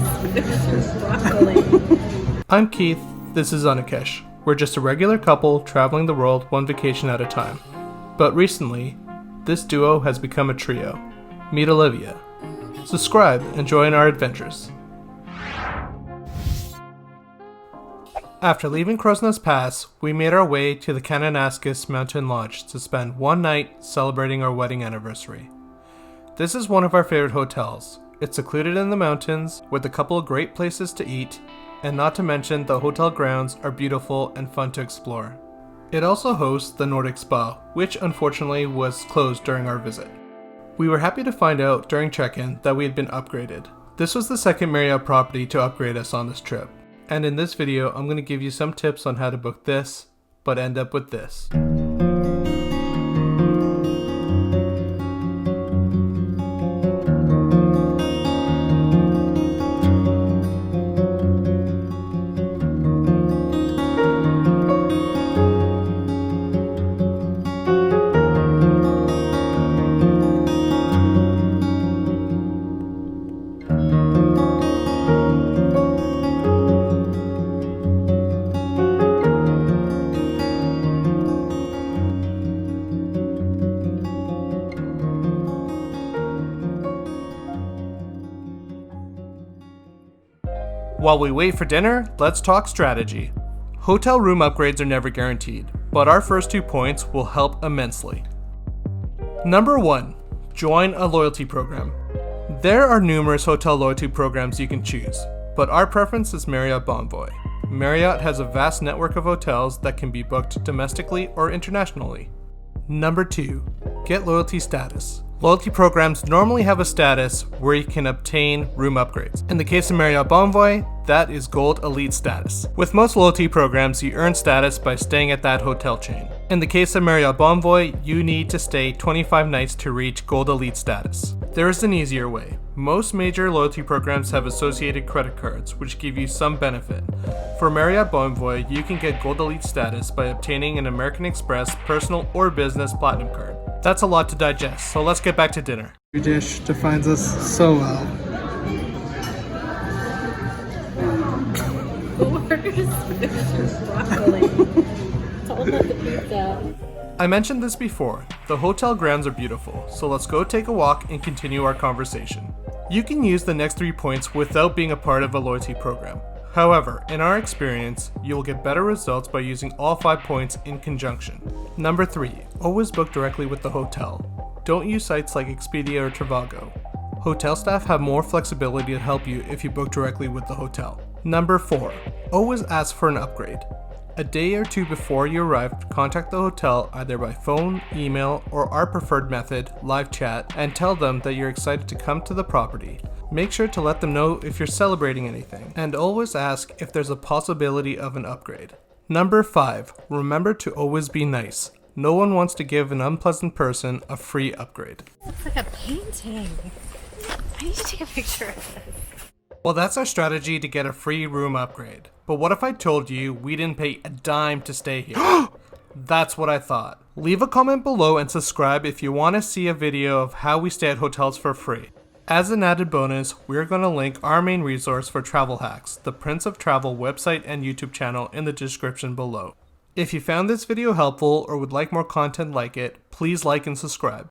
broccoli. I'm Keith, this is Anikesh. We're just a regular couple traveling the world one vacation at a time. But recently, this duo has become a trio. Meet Olivia. Subscribe and join our adventures. After leaving Crow's Nest Pass, we made our way to the Kananaskis Mountain Lodge to spend one night celebrating our wedding anniversary. This is one of our favorite hotels. It's secluded in the mountains with a couple of great places to eat, and not to mention the hotel grounds are beautiful and fun to explore. It also hosts the Nordic Spa, which unfortunately was closed during our visit. We were happy to find out during check-in that we had been upgraded. This was the second Marriott property to upgrade us on this trip. And in this video, I'm going to give you some tips on how to book this, but end up with this. While we wait for dinner, let's talk strategy. Hotel room upgrades are never guaranteed, but our first 2 points will help immensely. Number 1. Join a loyalty program. There are numerous hotel loyalty programs you can choose, but our preference is Marriott Bonvoy. Marriott has a vast network of hotels that can be booked domestically or internationally. Number 2. Get loyalty status. Loyalty programs normally have a status where you can obtain room upgrades. In the case of Marriott Bonvoy, that is Gold Elite status. With most loyalty programs, you earn status by staying at that hotel chain. In the case of Marriott Bonvoy, you need to stay 25 nights to reach Gold Elite status. There is an easier way. Most major loyalty programs have associated credit cards, which give you some benefit. For Marriott Bonvoy, you can get Gold Elite status by obtaining an American Express personal or business platinum card. That's a lot to digest, so let's get back to dinner. Your dish defines us so well. Broccoli. It's all about the pizza. I mentioned this before, the hotel grounds are beautiful, so let's go take a walk and continue our conversation. You can use the next 3 points without being a part of a loyalty program. However, in our experience, you will get better results by using all 5 points in conjunction. Number 3, always book directly with the hotel. Don't use sites like Expedia or Trivago. Hotel staff have more flexibility to help you if you book directly with the hotel. Number 4, always ask for an upgrade. A day or 2 before you arrive, contact the hotel either by phone, email, or our preferred method, live chat, and tell them that you're excited to come to the property. Make sure to let them know if you're celebrating anything, and always ask if there's a possibility of an upgrade. Number 5, remember to always be nice. No one wants to give an unpleasant person a free upgrade. Looks like a painting. I need to take a picture of this. Well, that's our strategy to get a free room upgrade. But what if I told you we didn't pay a dime to stay here? That's what I thought. Leave a comment below and subscribe if you want to see a video of how we stay at hotels for free. As an added bonus, we're going to link our main resource for travel hacks, the Prince of Travel website and YouTube channel in the description below. If you found this video helpful or would like more content like it, please like and subscribe.